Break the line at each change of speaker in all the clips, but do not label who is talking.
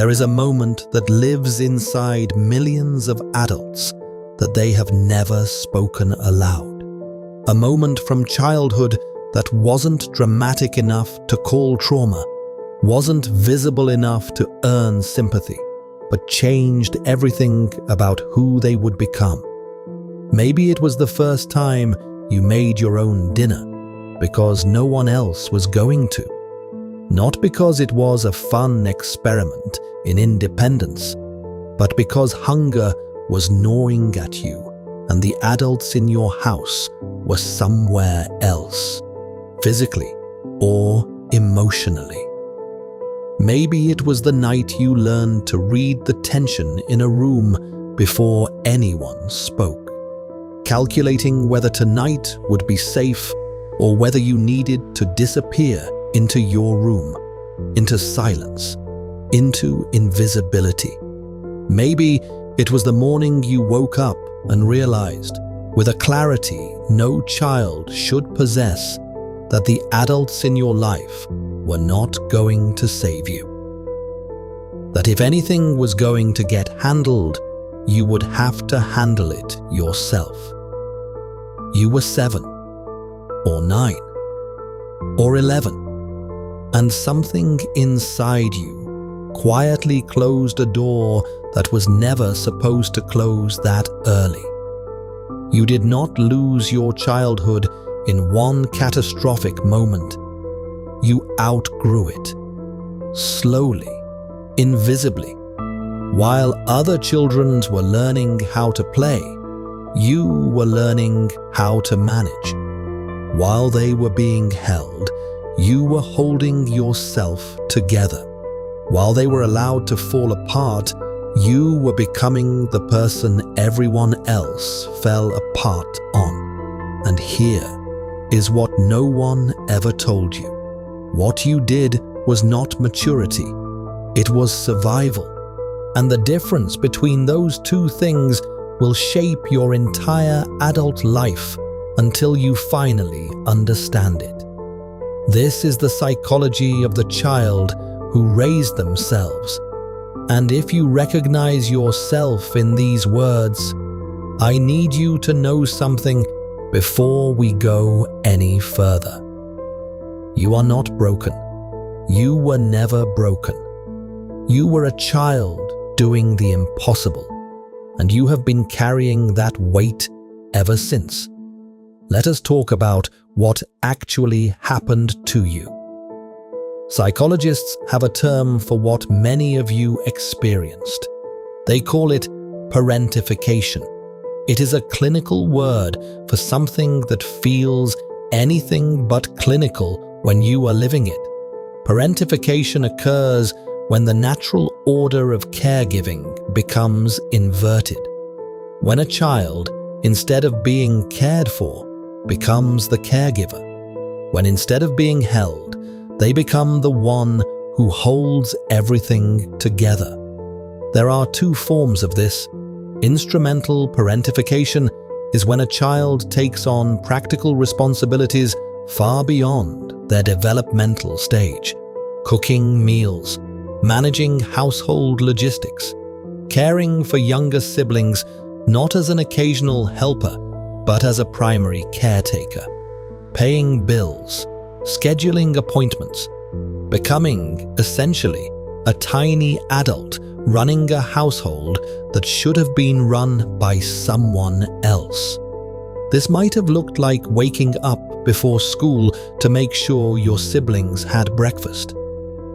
There is a moment that lives inside millions of adults that they have never spoken aloud. A moment from childhood that wasn't dramatic enough to call trauma, wasn't visible enough to earn sympathy, but changed everything about who they would become. Maybe it was the first time you made your own dinner because no one else was going to. Not because it was a fun experiment in independence, but because hunger was gnawing at you and the adults in your house were somewhere else, physically or emotionally. Maybe it was the night you learned to read the tension in a room before anyone spoke, calculating whether tonight would be safe or whether you needed to disappear into your room, into silence, into invisibility. Maybe it was the morning you woke up and realized, with a clarity no child should possess, that the adults in your life were not going to save you. That if anything was going to get handled, you would have to handle it yourself. You were 7, or 9, or 11, and something inside you quietly closed a door that was never supposed to close that early. You did not lose your childhood in one catastrophic moment. You outgrew it, slowly, invisibly. While other children were learning how to play, you were learning how to manage. While they were being held, you were holding yourself together. While they were allowed to fall apart, you were becoming the person everyone else fell apart on. And here is what no one ever told you. What you did was not maturity, it was survival. And the difference between those two things will shape your entire adult life until you finally understand it. This is the psychology of the child who raised themselves. And if you recognize yourself in these words, I need you to know something before we go any further. You are not broken. You were never broken. You were a child doing the impossible, and you have been carrying that weight ever since. Let us talk about what actually happened to you. Psychologists have a term for what many of you experienced. They call it parentification. It is a clinical word for something that feels anything but clinical when you are living it. Parentification occurs when the natural order of caregiving becomes inverted. When a child, instead of being cared for, becomes the caregiver. When instead of being held, they become the one who holds everything together. There are two forms of this. Instrumental parentification is when a child takes on practical responsibilities far beyond their developmental stage. Cooking meals, managing household logistics, caring for younger siblings not as an occasional helper, but as a primary caretaker, paying bills, scheduling appointments, becoming, essentially, a tiny adult running a household that should have been run by someone else. This might have looked like waking up before school to make sure your siblings had breakfast.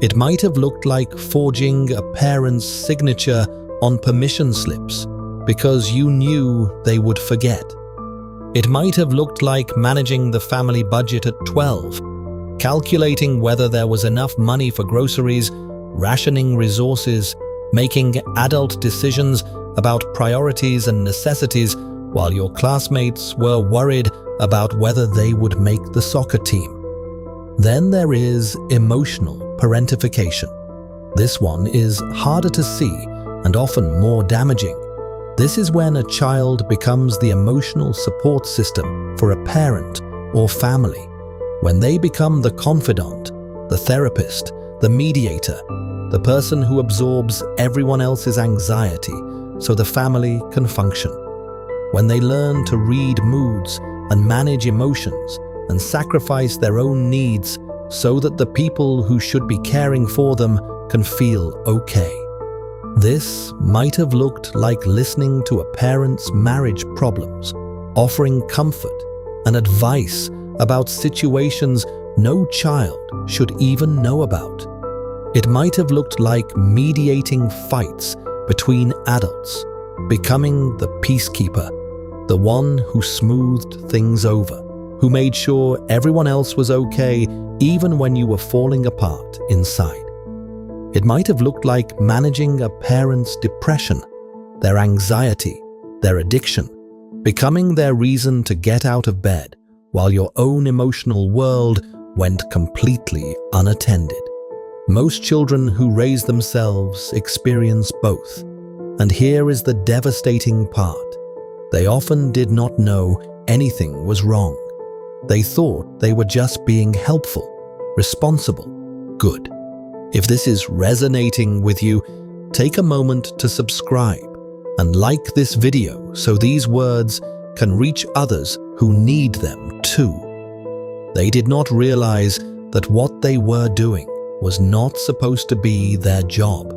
It might have looked like forging a parent's signature on permission slips because you knew they would forget. It might have looked like managing the family budget at 12, calculating whether there was enough money for groceries, rationing resources, making adult decisions about priorities and necessities while your classmates were worried about whether they would make the soccer team. Then there is emotional parentification. This one is harder to see and often more damaging. This is when a child becomes the emotional support system for a parent or family, when they become the confidant, the therapist, the mediator, the person who absorbs everyone else's anxiety so the family can function. When they learn to read moods and manage emotions and sacrifice their own needs so that the people who should be caring for them can feel okay. This might have looked like listening to a parent's marriage problems, offering comfort and advice about situations no child should even know about. It might have looked like mediating fights between adults, becoming the peacekeeper, the one who smoothed things over, who made sure everyone else was okay even when you were falling apart inside. It might have looked like managing a parent's depression, their anxiety, their addiction, becoming their reason to get out of bed while your own emotional world went completely unattended. Most children who raise themselves experience both, and here is the devastating part. They often did not know anything was wrong. They thought they were just being helpful, responsible, good. If this is resonating with you, take a moment to subscribe and like this video so these words can reach others who need them too. They did not realize that what they were doing was not supposed to be their job.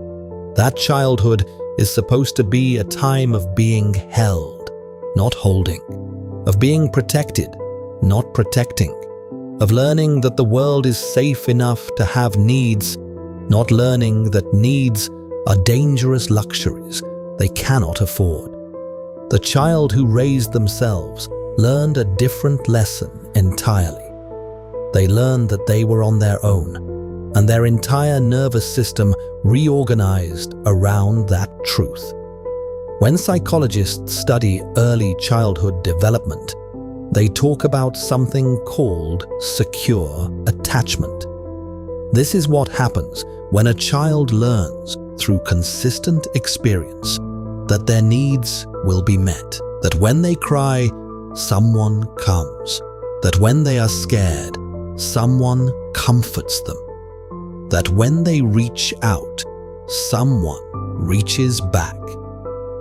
That childhood is supposed to be a time of being held, not holding, of being protected, not protecting, of learning that the world is safe enough to have needs, not learning that needs are dangerous luxuries they cannot afford. The child who raised themselves learned a different lesson entirely. They learned that they were on their own, and their entire nervous system reorganized around that truth. When psychologists study early childhood development, they talk about something called secure attachment. This is what happens when a child learns through consistent experience that their needs will be met, that when they cry, someone comes, that when they are scared, someone comforts them, that when they reach out, someone reaches back.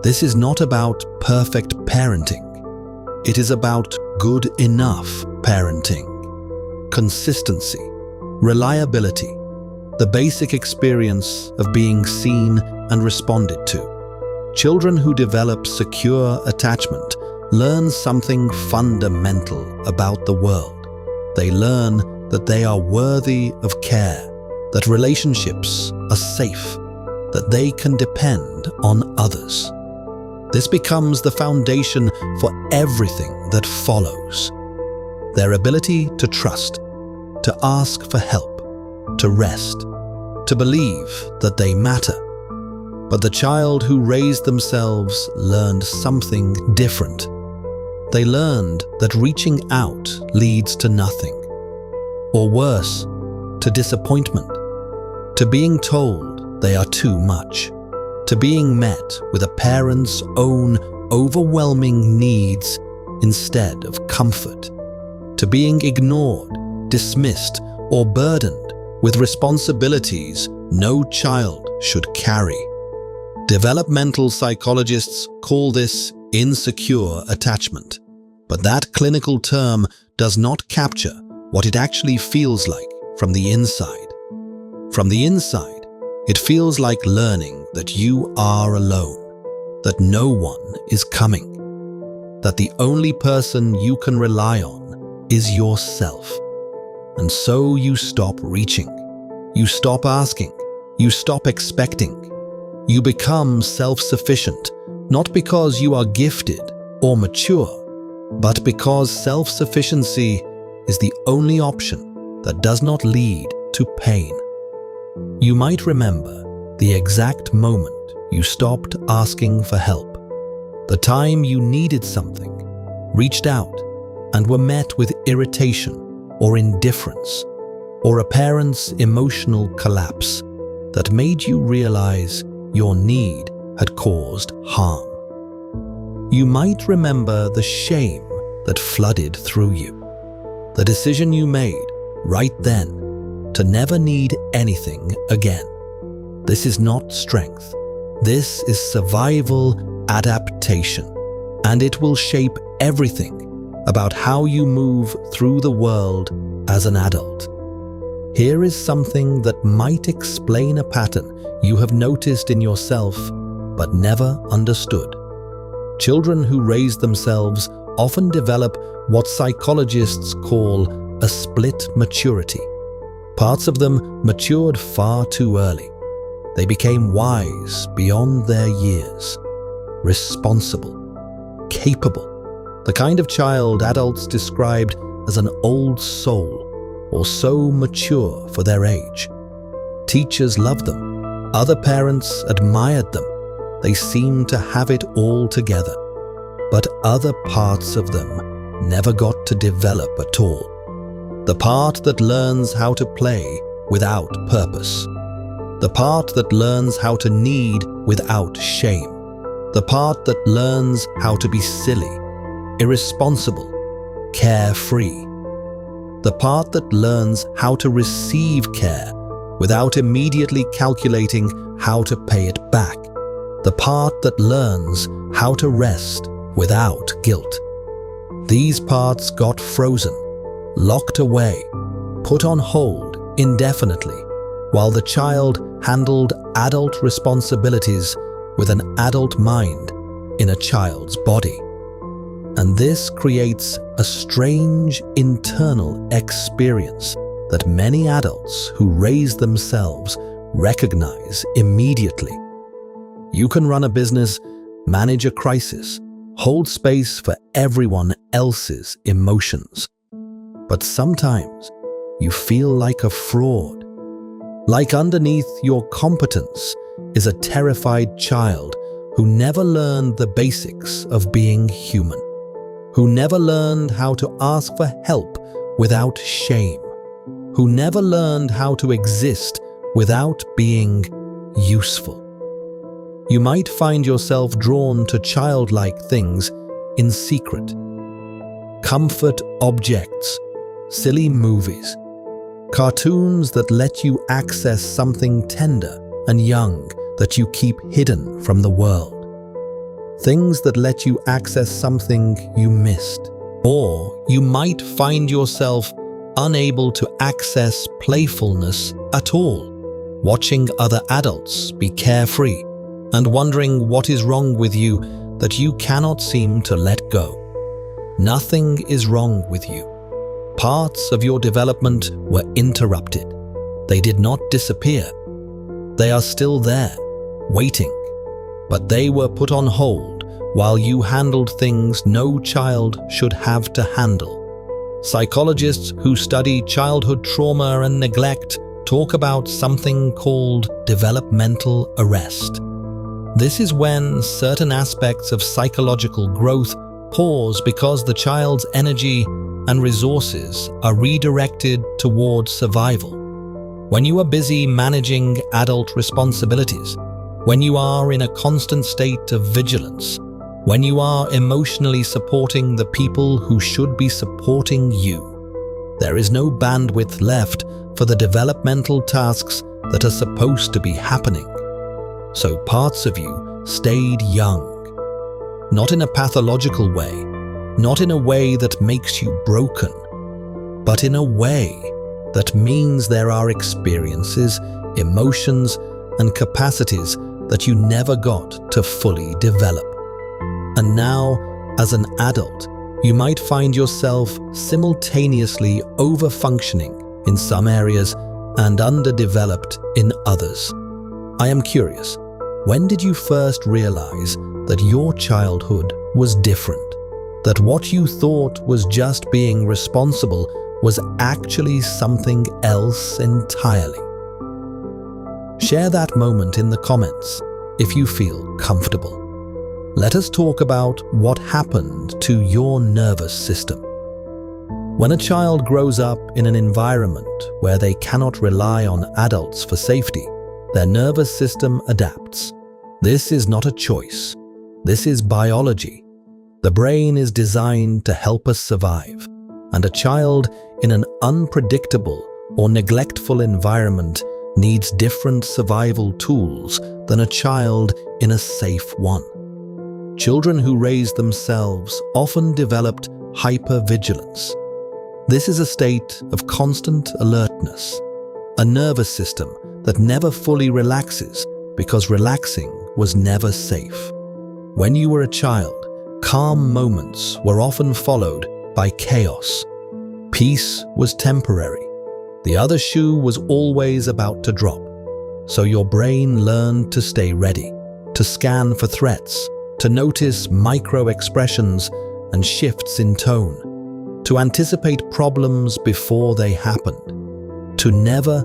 This is not about perfect parenting. It is about good enough parenting, consistency, reliability, the basic experience of being seen and responded to. Children who develop secure attachment learn something fundamental about the world. They learn that they are worthy of care, that relationships are safe, that they can depend on others. This becomes the foundation for everything that follows. Their ability to trust, to ask for help, to rest, to believe that they matter. But the child who raised themselves learned something different. They learned that reaching out leads to nothing, or worse, to disappointment, to being told they are too much, to being met with a parent's own overwhelming needs instead of comfort, to being ignored, dismissed, or burdened with responsibilities no child should carry. Developmental psychologists call this insecure attachment, but that clinical term does not capture what it actually feels like from the inside. From the inside, it feels like learning that you are alone, that no one is coming, that the only person you can rely on is yourself. And so you stop reaching, you stop asking, you stop expecting. You become self-sufficient, not because you are gifted or mature, but because self-sufficiency is the only option that does not lead to pain. You might remember the exact moment you stopped asking for help, the time you needed something, reached out, and were met with irritation or indifference, or a parent's emotional collapse that made you realize your need had caused harm. You might remember the shame that flooded through you, the decision you made right then to never need anything again. This is not strength. This is survival adaptation, and it will shape everything about how you move through the world as an adult. Here is something that might explain a pattern you have noticed in yourself but never understood. Children who raise themselves often develop what psychologists call a split maturity. Parts of them matured far too early. They became wise beyond their years, responsible, capable, the kind of child adults described as an old soul or so mature for their age. Teachers loved them. Other parents admired them. They seemed to have it all together. But other parts of them never got to develop at all. The part that learns how to play without purpose. The part that learns how to need without shame. The part that learns how to be silly, irresponsible, carefree. The part that learns how to receive care without immediately calculating how to pay it back. The part that learns how to rest without guilt. These parts got frozen, locked away, put on hold indefinitely, while the child handled adult responsibilities with an adult mind in a child's body. And this creates a strange internal experience that many adults who raise themselves recognize immediately. You can run a business, manage a crisis, hold space for everyone else's emotions. But sometimes you feel like a fraud. Like underneath your competence is a terrified child who never learned the basics of being human, who never learned how to ask for help without shame, who never learned how to exist without being useful. You might find yourself drawn to childlike things in secret. Comfort objects, silly movies, cartoons that let you access something tender and young that you keep hidden from the world. Things that let you access something you missed. Or you might find yourself unable to access playfulness at all, watching other adults be carefree and wondering what is wrong with you that you cannot seem to let go. Nothing is wrong with you. Parts of your development were interrupted. They did not disappear. They are still there, waiting, but they were put on hold while you handled things no child should have to handle. Psychologists who study childhood trauma and neglect talk about something called developmental arrest. This is when certain aspects of psychological growth pause because the child's energy and resources are redirected towards survival. When you are busy managing adult responsibilities, when you are in a constant state of vigilance, when you are emotionally supporting the people who should be supporting you, there is no bandwidth left for the developmental tasks that are supposed to be happening. So parts of you stayed young, not in a pathological way, not in a way that makes you broken, but in a way that means there are experiences, emotions, and capacities that you never got to fully develop. And now, as an adult, you might find yourself simultaneously over-functioning in some areas and underdeveloped in others. I am curious, when did you first realize that your childhood was different? That what you thought was just being responsible was actually something else entirely? Share that moment in the comments if you feel comfortable. Let us talk about what happened to your nervous system. When a child grows up in an environment where they cannot rely on adults for safety, their nervous system adapts. This is not a choice. This is biology. The brain is designed to help us survive, and a child in an unpredictable or neglectful environment needs different survival tools than a child in a safe one. Children who raise themselves often developed hypervigilance. This is a state of constant alertness, a nervous system that never fully relaxes because relaxing was never safe. When you were a child, calm moments were often followed by chaos. Peace was temporary. The other shoe was always about to drop. So your brain learned to stay ready, to scan for threats, to notice micro-expressions and shifts in tone, to anticipate problems before they happened, to never,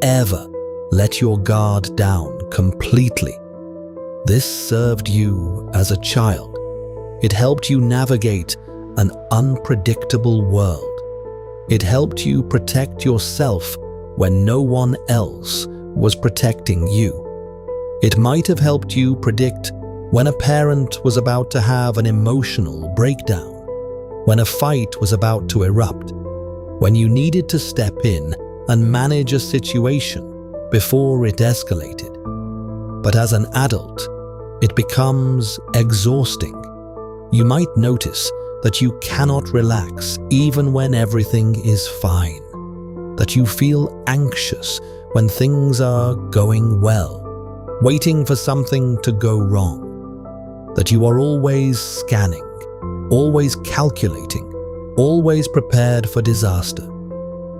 ever let your guard down completely. This served you as a child. It helped you navigate an unpredictable world. It helped you protect yourself when no one else was protecting you. It might have helped you predict when a parent was about to have an emotional breakdown, when a fight was about to erupt, when you needed to step in and manage a situation before it escalated. But as an adult, it becomes exhausting. You might notice that you cannot relax even when everything is fine, that you feel anxious when things are going well, waiting for something to go wrong, that you are always scanning, always calculating, always prepared for disaster.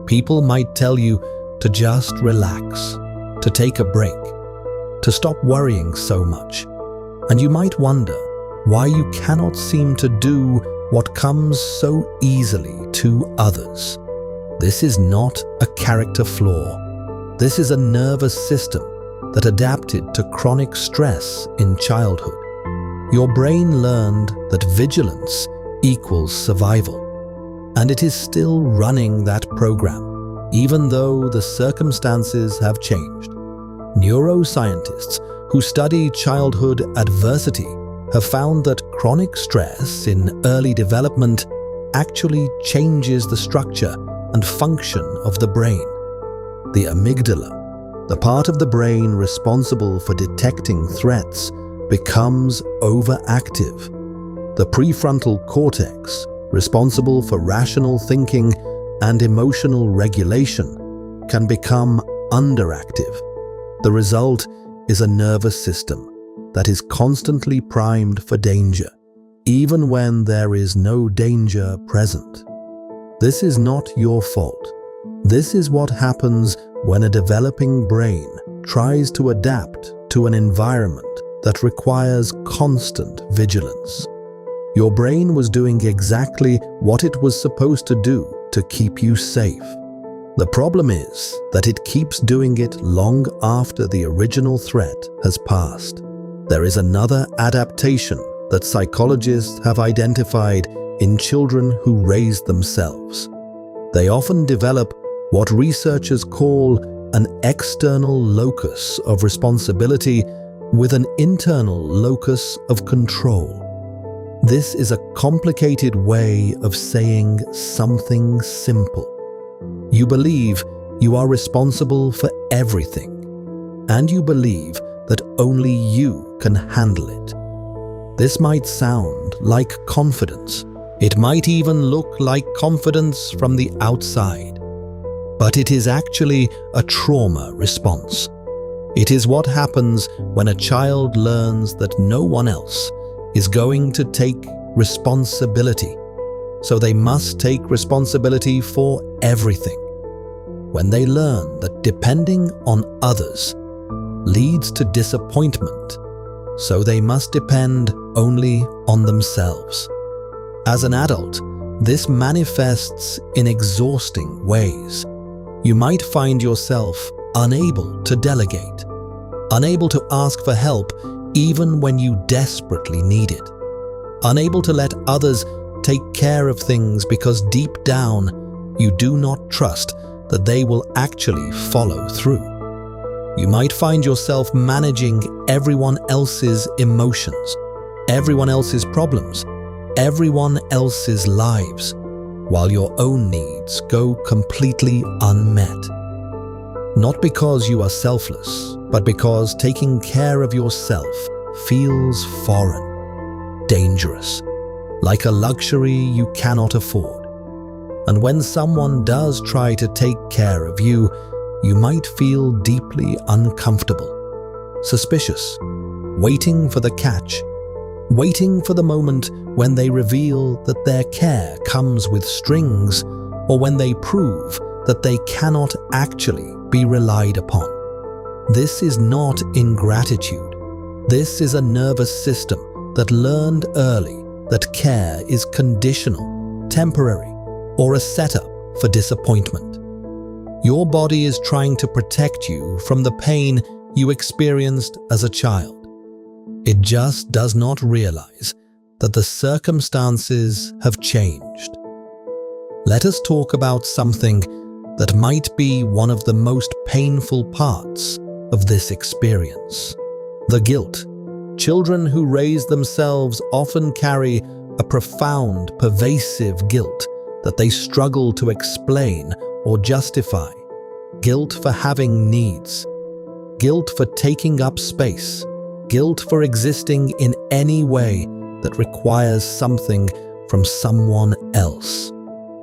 People might tell you to just relax, to take a break, to stop worrying so much, and you might wonder why you cannot seem to do what comes so easily to others. This is not a character flaw. This is a nervous system that adapted to chronic stress in childhood. Your brain learned that vigilance equals survival, and it is still running that program, even though the circumstances have changed. Neuroscientists who study childhood adversity have found that chronic stress in early development actually changes the structure and function of the brain. The amygdala, the part of the brain responsible for detecting threats, becomes overactive. The prefrontal cortex, responsible for rational thinking and emotional regulation, can become underactive. The result is a nervous system that is constantly primed for danger, even when there is no danger present. This is not your fault. This is what happens when a developing brain tries to adapt to an environment that requires constant vigilance. Your brain was doing exactly what it was supposed to do to keep you safe. The problem is that it keeps doing it long after the original threat has passed. There is another adaptation that psychologists have identified in children who raise themselves. They often develop what researchers call an external locus of responsibility with an internal locus of control. This is a complicated way of saying something simple. You believe you are responsible for everything, and you believe that only you can handle it. This might sound like confidence. It might even look like confidence from the outside, but it is actually a trauma response. It is what happens when a child learns that no one else is going to take responsibility, so they must take responsibility for everything. When they learn that depending on others leads to disappointment, so they must depend only on themselves. As an adult, this manifests in exhausting ways. You might find yourself unable to delegate, unable to ask for help even when you desperately need it, unable to let others take care of things because deep down you do not trust that they will actually follow through. You might find yourself managing everyone else's emotions, everyone else's problems, everyone else's lives, while your own needs go completely unmet. Not because you are selfless, but because taking care of yourself feels foreign, dangerous, like a luxury you cannot afford. And when someone does try to take care of you, you might feel deeply uncomfortable, suspicious, waiting for the catch, waiting for the moment when they reveal that their care comes with strings, or when they prove that they cannot actually be relied upon. This is not ingratitude. This is a nervous system that learned early that care is conditional, temporary, or a setup for disappointment. Your body is trying to protect you from the pain you experienced as a child. It just does not realize that the circumstances have changed. Let us talk about something that might be one of the most painful parts of this experience: the guilt. Children who raise themselves often carry a profound, pervasive guilt that they struggle to explain or justify. Guilt for having needs, guilt for taking up space, guilt for existing in any way that requires something from someone else.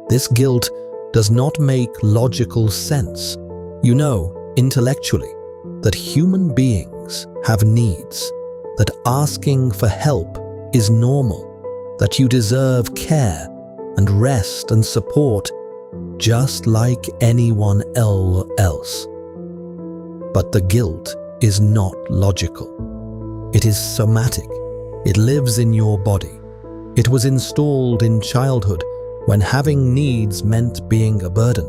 This guilt does not make logical sense. You know, intellectually, that human beings have needs, that asking for help is normal, that you deserve care and rest and support just like anyone else. But the guilt is not logical. It is somatic. It lives in your body. It was installed in childhood when having needs meant being a burden,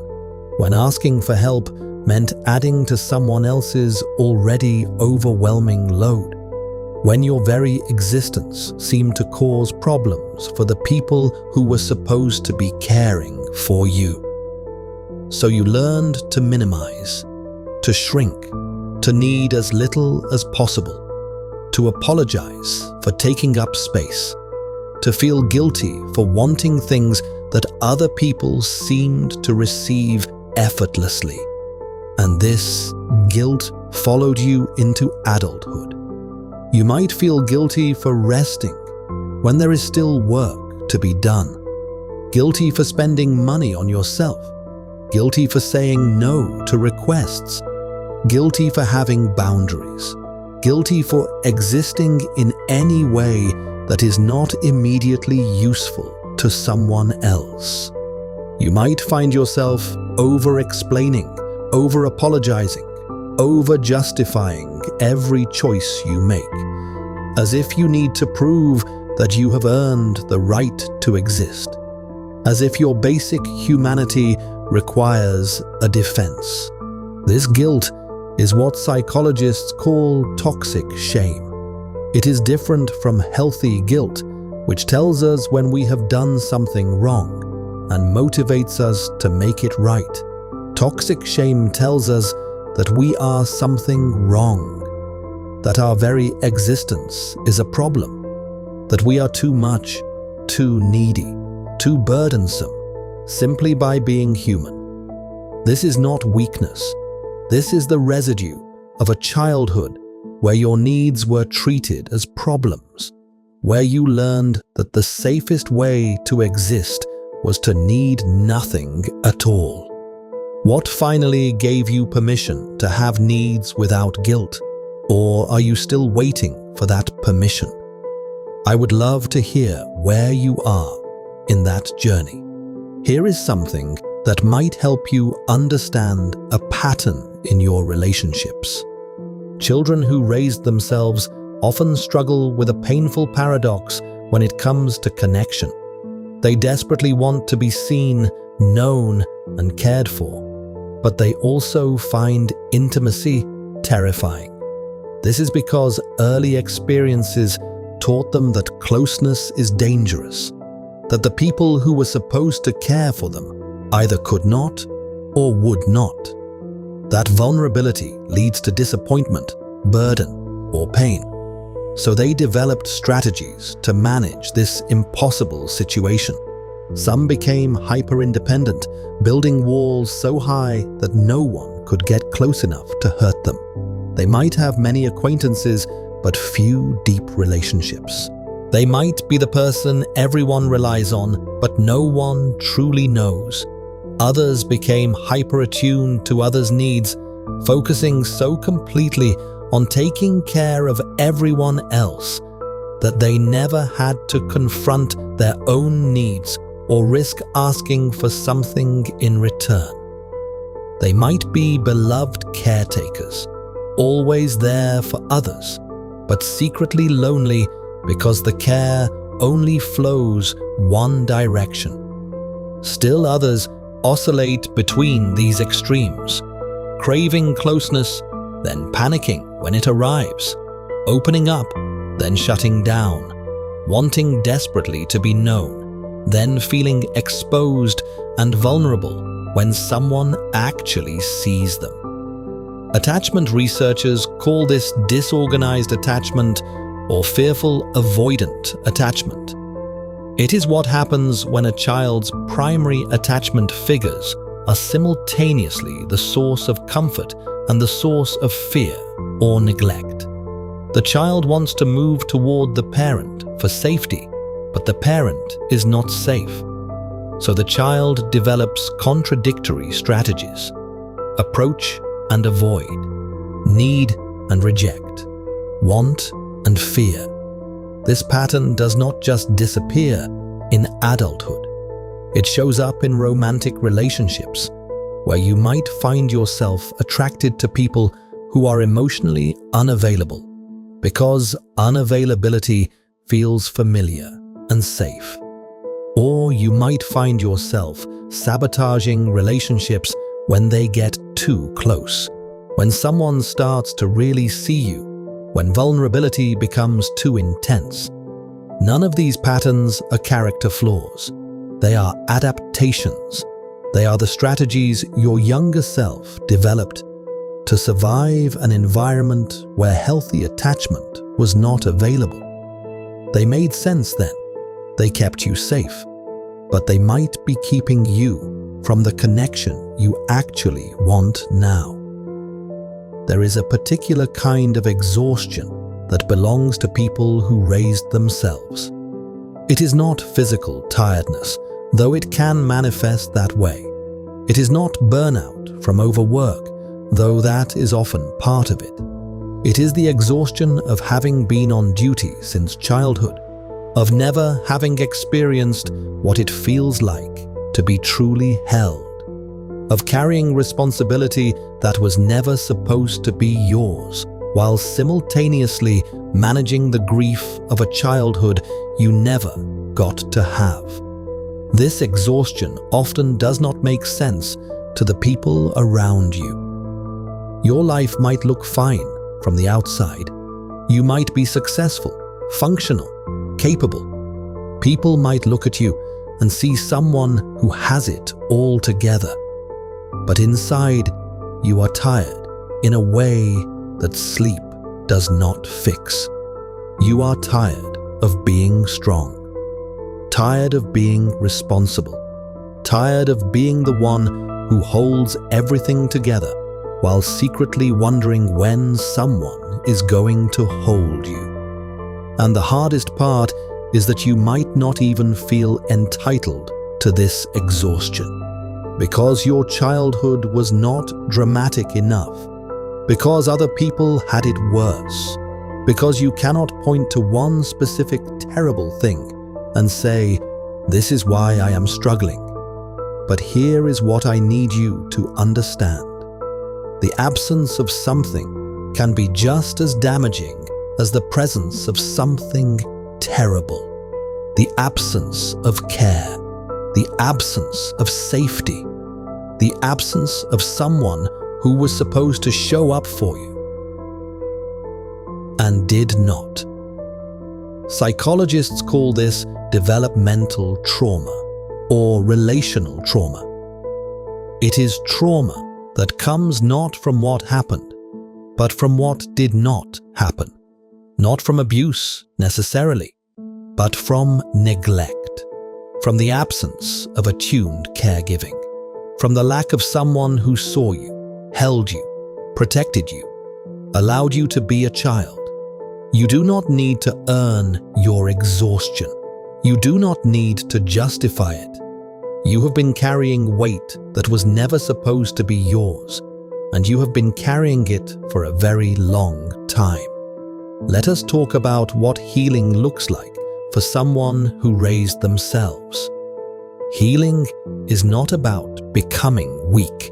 when asking for help meant adding to someone else's already overwhelming load, when your very existence seemed to cause problems for the people who were supposed to be caring for you. So you learned to minimize, to shrink, to need as little as possible, to apologize for taking up space, to feel guilty for wanting things that other people seemed to receive effortlessly. And this guilt followed you into adulthood. You might feel guilty for resting when there is still work to be done, guilty for spending money on yourself, guilty for saying no to requests, guilty for having boundaries, guilty for existing in any way that is not immediately useful to someone else. You might find yourself over-explaining, over-apologizing, over-justifying every choice you make, as if you need to prove that you have earned the right to exist, as if your basic humanity requires a defense. This guilt is what psychologists call toxic shame. It is different from healthy guilt, which tells us when we have done something wrong and motivates us to make it right. Toxic shame tells us that we are something wrong, that our very existence is a problem, that we are too much, too needy, too burdensome, simply by being human. This is not weakness. This is the residue of a childhood where your needs were treated as problems, where you learned that the safest way to exist was to need nothing at all. What finally gave you permission to have needs without guilt? Or are you still waiting for that permission? I would love to hear where you are in that journey. Here is something that might help you understand a pattern in your relationships. Children who raised themselves often struggle with a painful paradox when it comes to connection. They desperately want to be seen, known, and cared for, but they also find intimacy terrifying. This is because early experiences taught them that closeness is dangerous, that the people who were supposed to care for them either could not or would not. That vulnerability leads to disappointment, burden, or pain. So they developed strategies to manage this impossible situation. Some became hyper-independent, building walls so high that no one could get close enough to hurt them. They might have many acquaintances, but few deep relationships. They might be the person everyone relies on, but no one truly knows. Others became hyper-attuned to others' needs, focusing so completely on taking care of everyone else that they never had to confront their own needs or risk asking for something in return. They might be beloved caretakers, always there for others, but secretly lonely because the care only flows one direction. Still others oscillate between these extremes, craving closeness, then panicking when it arrives, opening up, then shutting down, wanting desperately to be known, then feeling exposed and vulnerable when someone actually sees them. Attachment researchers call this disorganized attachment or fearful avoidant attachment. It is what happens when a child's primary attachment figures are simultaneously the source of comfort and the source of fear or neglect. The child wants to move toward the parent for safety, but the parent is not safe. So the child develops contradictory strategies: approach and avoid, need and reject, want and fear. This pattern does not just disappear in adulthood. It shows up in romantic relationships, where you might find yourself attracted to people who are emotionally unavailable, because unavailability feels familiar and safe. Or you might find yourself sabotaging relationships when they get too close, when someone starts to really see you, when vulnerability becomes too intense. None of these patterns are character flaws. They are adaptations. They are the strategies your younger self developed to survive an environment where healthy attachment was not available. They made sense then. They kept you safe, but they might be keeping you from the connection you actually want now. There is a particular kind of exhaustion that belongs to people who raised themselves. It is not physical tiredness, though it can manifest that way. It is not burnout from overwork, though that is often part of it. It is the exhaustion of having been on duty since childhood, of never having experienced what it feels like to be truly held, of carrying responsibility that was never supposed to be yours, while simultaneously managing the grief of a childhood you never got to have. This exhaustion often does not make sense to the people around you. Your life might look fine from the outside. You might be successful, functional, capable. People might look at you and see someone who has it all together. But inside, you are tired in a way that sleep does not fix. You are tired of being strong, tired of being responsible, tired of being the one who holds everything together while secretly wondering when someone is going to hold you. And the hardest part is that you might not even feel entitled to this exhaustion, because your childhood was not dramatic enough, because other people had it worse, because you cannot point to one specific terrible thing and say, "This is why I am struggling." But here is what I need you to understand. The absence of something can be just as damaging as the presence of something terrible. The absence of care, the absence of safety, the absence of someone who was supposed to show up for you and did not. Psychologists call this developmental trauma or relational trauma. It is trauma that comes not from what happened, but from what did not happen. Not from abuse necessarily, but from neglect. from the absence of attuned caregiving, from the lack of someone who saw you, held you, protected you, allowed you to be a child. You do not need to earn your exhaustion. You do not need to justify it. You have been carrying weight that was never supposed to be yours, and you have been carrying it for a very long time. Let us talk about what healing looks like for someone who raised themselves. Healing is not about becoming weak.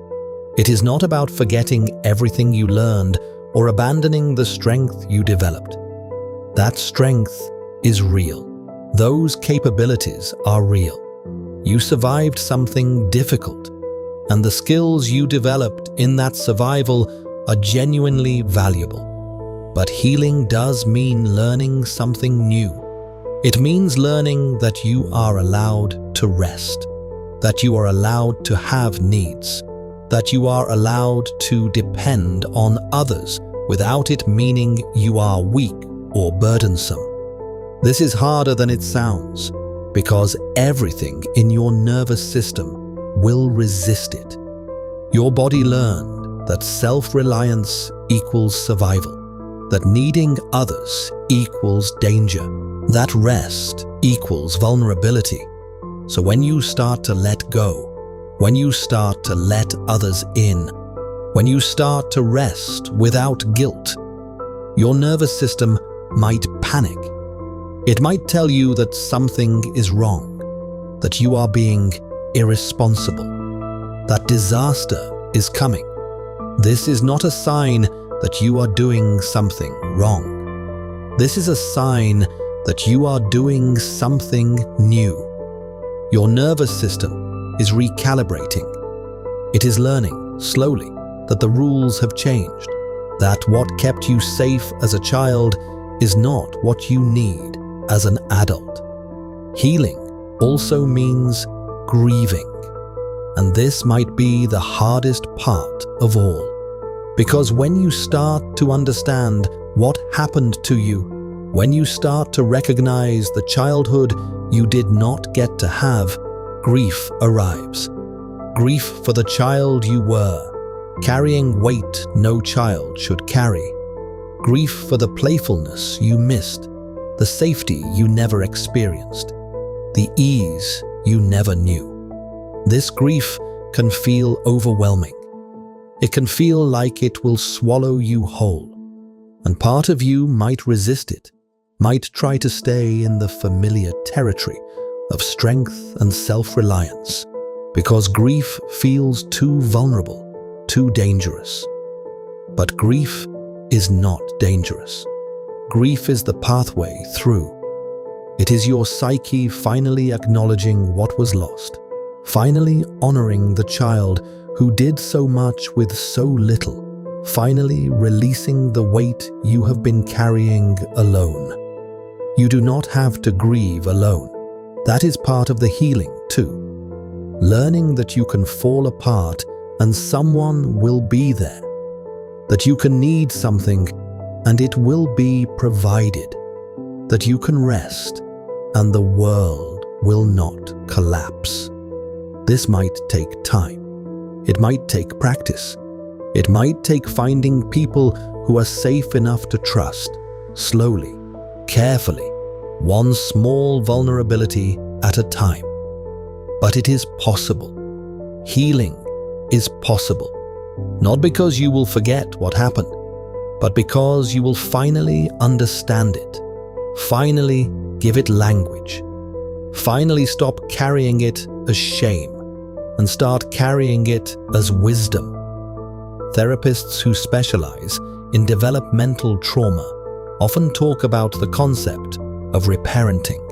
It is not about forgetting everything you learned or abandoning the strength you developed. That strength is real. Those capabilities are real. You survived something difficult, and the skills you developed in that survival are genuinely valuable. But healing does mean learning something new. It means learning that you are allowed to rest, that you are allowed to have needs, that you are allowed to depend on others without it meaning you are weak or burdensome. This is harder than it sounds, because everything in your nervous system will resist it. Your body learned that self-reliance equals survival, that needing others equals danger, that rest equals vulnerability. So when you start to let go, when you start to let others in, when you start to rest without guilt, your nervous system might panic. It might tell you that something is wrong, that you are being irresponsible, that disaster is coming. This is not a sign that you are doing something wrong. This is a sign that you are doing something new. Your nervous system is recalibrating. It is learning, slowly, that the rules have changed, that what kept you safe as a child is not what you need as an adult. Healing also means grieving, and this might be the hardest part of all. Because when you start to understand what happened to you, when you start to recognize the childhood you did not get to have, grief arrives. Grief for the child you were, carrying weight no child should carry. Grief for the playfulness you missed, the safety you never experienced, the ease you never knew. This grief can feel overwhelming. It can feel like it will swallow you whole, and part of you might resist it, might try to stay in the familiar territory of strength and self-reliance, because grief feels too vulnerable, too dangerous. But grief is not dangerous. Grief is the pathway through. It is your psyche finally acknowledging what was lost, finally honoring the child who did so much with so little, finally releasing the weight you have been carrying alone. You do not have to grieve alone. That is part of the healing too. Learning that you can fall apart and someone will be there, that you can need something and it will be provided, that you can rest and the world will not collapse. This might take time. It might take practice. It might take finding people who are safe enough to trust, slowly, carefully, one small vulnerability at a time. But it is possible. Healing is possible. Not because you will forget what happened, but because you will finally understand it, finally give it language, finally stop carrying it as shame and start carrying it as wisdom. Therapists who specialize in developmental trauma often talk about the concept of reparenting.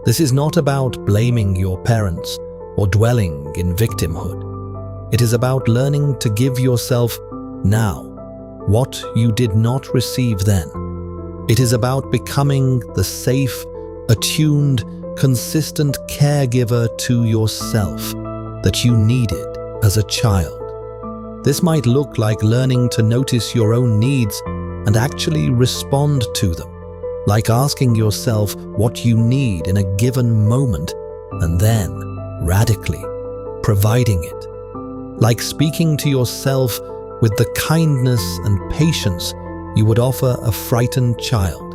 This is not about blaming your parents or dwelling in victimhood. It is about learning to give yourself now what you did not receive then. It is about becoming the safe, attuned, consistent caregiver to yourself that you needed as a child. This might look like learning to notice your own needs and actually respond to them, like asking yourself what you need in a given moment and then, radically, providing it. Like speaking to yourself with the kindness and patience you would offer a frightened child.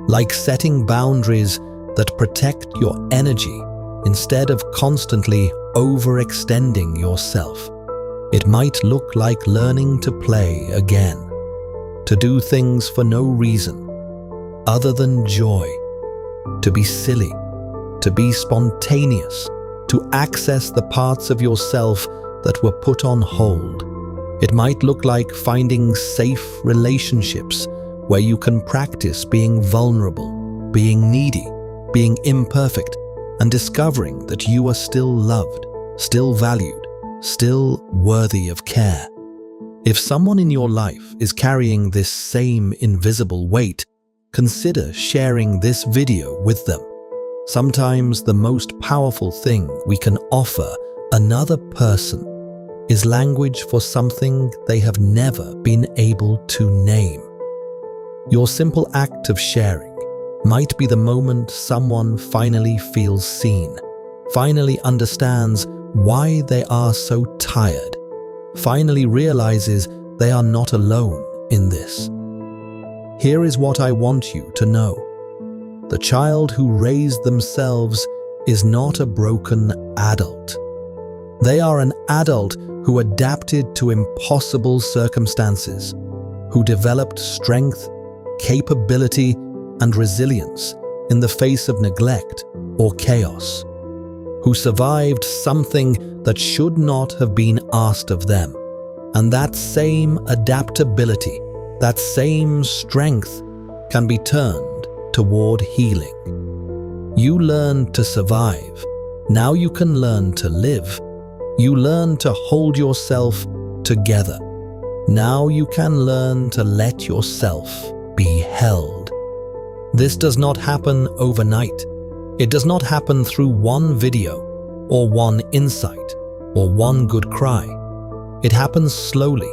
Like setting boundaries that protect your energy instead of constantly overextending yourself. It might look like learning to play again, to do things for no reason other than joy, to be silly, to be spontaneous, to access the parts of yourself that were put on hold. It might look like finding safe relationships where you can practice being vulnerable, being needy, being imperfect, and discovering that you are still loved, still valued, still worthy of care. If someone in your life is carrying this same invisible weight, consider sharing this video with them. Sometimes the most powerful thing we can offer another person is language for something they have never been able to name. Your simple act of sharing might be the moment someone finally feels seen, finally understands why they are so tired, finally realizes they are not alone in this. Here is what I want you to know. The child who raised themselves is not a broken adult. They are an adult who adapted to impossible circumstances, who developed strength, capability, and resilience in the face of neglect or chaos, who survived something that should not have been asked of them. And that same adaptability, that same strength can be turned toward healing. You learned to survive. Now you can learn to live. You learn to hold yourself together. Now you can learn to let yourself be held. This does not happen overnight. It does not happen through one video, or one insight, or one good cry. It happens slowly,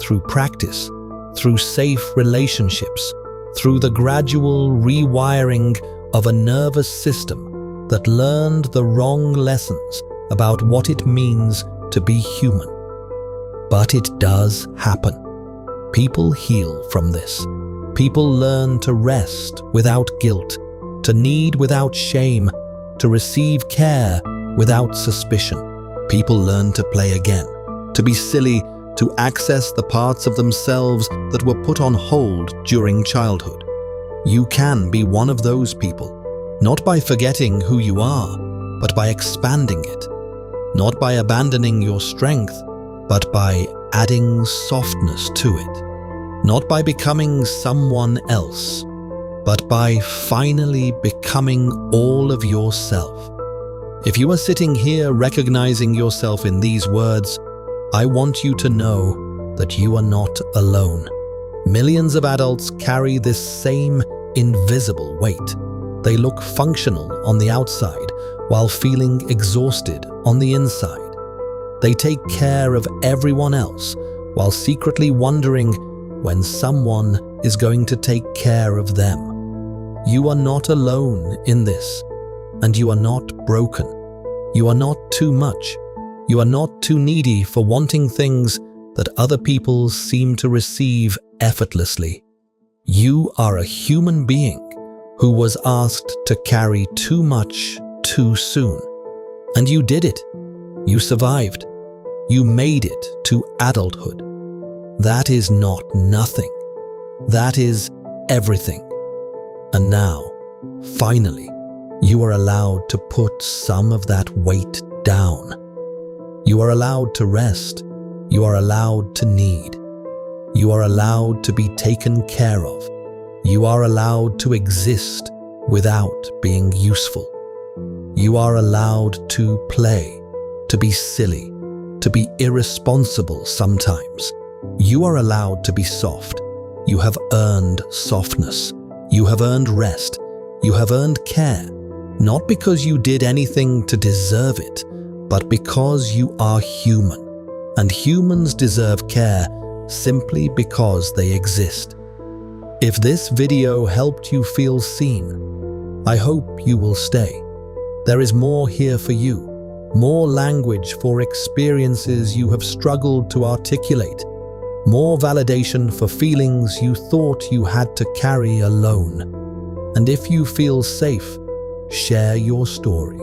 through practice, through safe relationships, through the gradual rewiring of a nervous system that learned the wrong lessons about what it means to be human. But it does happen. People heal from this. People learn to rest without guilt, to need without shame, to receive care without suspicion. People learn to play again, to be silly, to access the parts of themselves that were put on hold during childhood. You can be one of those people, not by forgetting who you are, but by expanding it. Not by abandoning your strength, but by adding softness to it. Not by becoming someone else, but by finally becoming all of yourself. If you are sitting here recognizing yourself in these words, I want you to know that you are not alone. Millions of adults carry this same invisible weight. They look functional on the outside while feeling exhausted on the inside. They take care of everyone else while secretly wondering when someone is going to take care of them. You are not alone in this, and you are not broken. You are not too much. You are not too needy for wanting things that other people seem to receive effortlessly. You are a human being who was asked to carry too much too soon. And you did it. You survived. You made it to adulthood. That is not nothing. That is everything. And now, finally, you are allowed to put some of that weight down. You are allowed to rest. You are allowed to need. You are allowed to be taken care of. You are allowed to exist without being useful. You are allowed to play, to be silly, to be irresponsible sometimes. You are allowed to be soft. You have earned softness. You have earned rest. You have earned care, not because you did anything to deserve it, but because you are human, and humans deserve care simply because they exist. If this video helped you feel seen, I hope you will stay. There is more here for you, more language for experiences you have struggled to articulate, more validation for feelings you thought you had to carry alone. And if you feel safe, share your story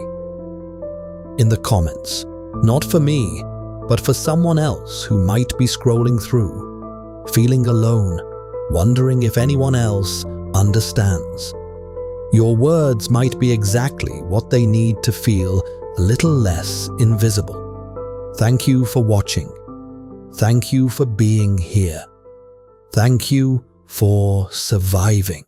in the comments, not for me, but for someone else who might be scrolling through, feeling alone, wondering if anyone else understands. Your words might be exactly what they need to feel a little less invisible. Thank you for watching. Thank you for being here. Thank you for surviving.